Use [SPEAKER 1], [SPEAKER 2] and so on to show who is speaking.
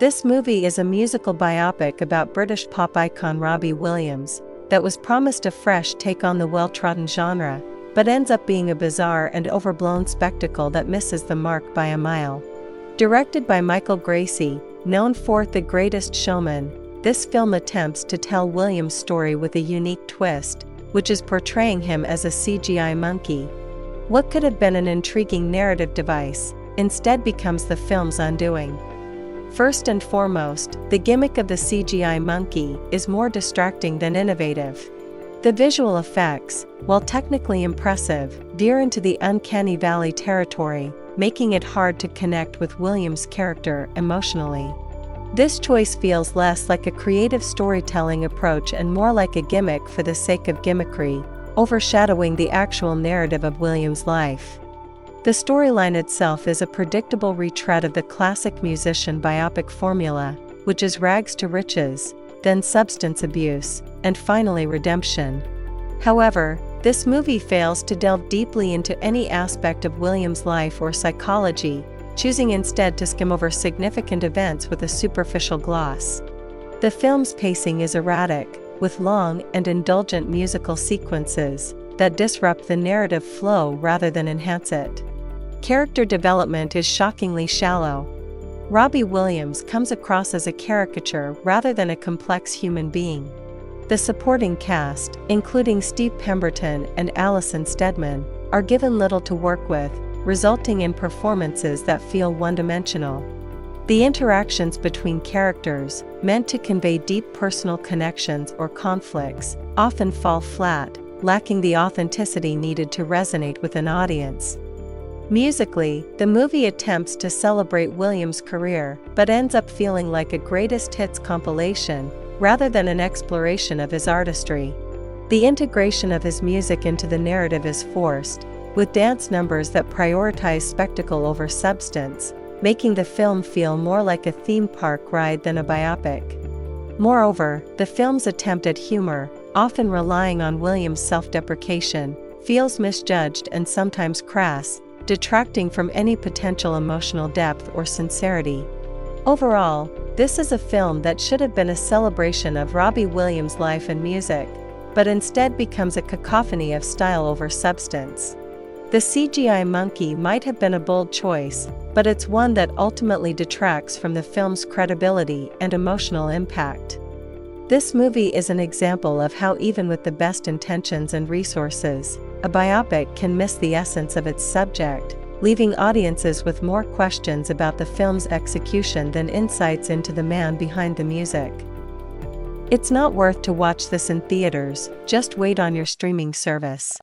[SPEAKER 1] This movie is a musical biopic about British pop icon Robbie Williams that was promised a fresh take on the well-trodden genre, but ends up being a bizarre and overblown spectacle that misses the mark by a mile. Directed by Michael Gracey, known for The Greatest Showman, this film attempts to tell Williams' story with a unique twist, which is portraying him as a CGI monkey. What could have been an intriguing narrative device, instead becomes the film's undoing. First and foremost, the gimmick of the CGI monkey is more distracting than innovative. The visual effects, while technically impressive, veer into the uncanny valley territory, making it hard to connect with Williams' character emotionally. This choice feels less like a creative storytelling approach and more like a gimmick for the sake of gimmickry, overshadowing the actual narrative of Williams' life. The storyline itself is a predictable retread of the classic musician biopic formula, which is rags to riches, then substance abuse, and finally redemption. However, this movie fails to delve deeply into any aspect of Williams' life or psychology, choosing instead to skim over significant events with a superficial gloss. The film's pacing is erratic, with long and indulgent musical sequences that disrupt the narrative flow rather than enhance it. Character development is shockingly shallow. Robbie Williams comes across as a caricature rather than a complex human being. The supporting cast, including Steve Pemberton and Alison Steadman, are given little to work with, resulting in performances that feel one-dimensional. The interactions between characters, meant to convey deep personal connections or conflicts, often fall flat, lacking the authenticity needed to resonate with an audience. Musically, the movie attempts to celebrate Williams' career, but ends up feeling like a greatest hits compilation, rather than an exploration of his artistry. The integration of his music into the narrative is forced, with dance numbers that prioritize spectacle over substance, making the film feel more like a theme park ride than a biopic. Moreover, the film's attempt at humor, often relying on Williams' self-deprecation, feels misjudged and sometimes crass, detracting from any potential emotional depth or sincerity. Overall, this is a film that should have been a celebration of Robbie Williams' life and music, but instead becomes a cacophony of style over substance. The CGI monkey might have been a bold choice, but it's one that ultimately detracts from the film's credibility and emotional impact. This movie is an example of how even with the best intentions and resources, a biopic can miss the essence of its subject, leaving audiences with more questions about the film's execution than insights into the man behind the music. It's not worth to watch this in theaters, just wait on your streaming service.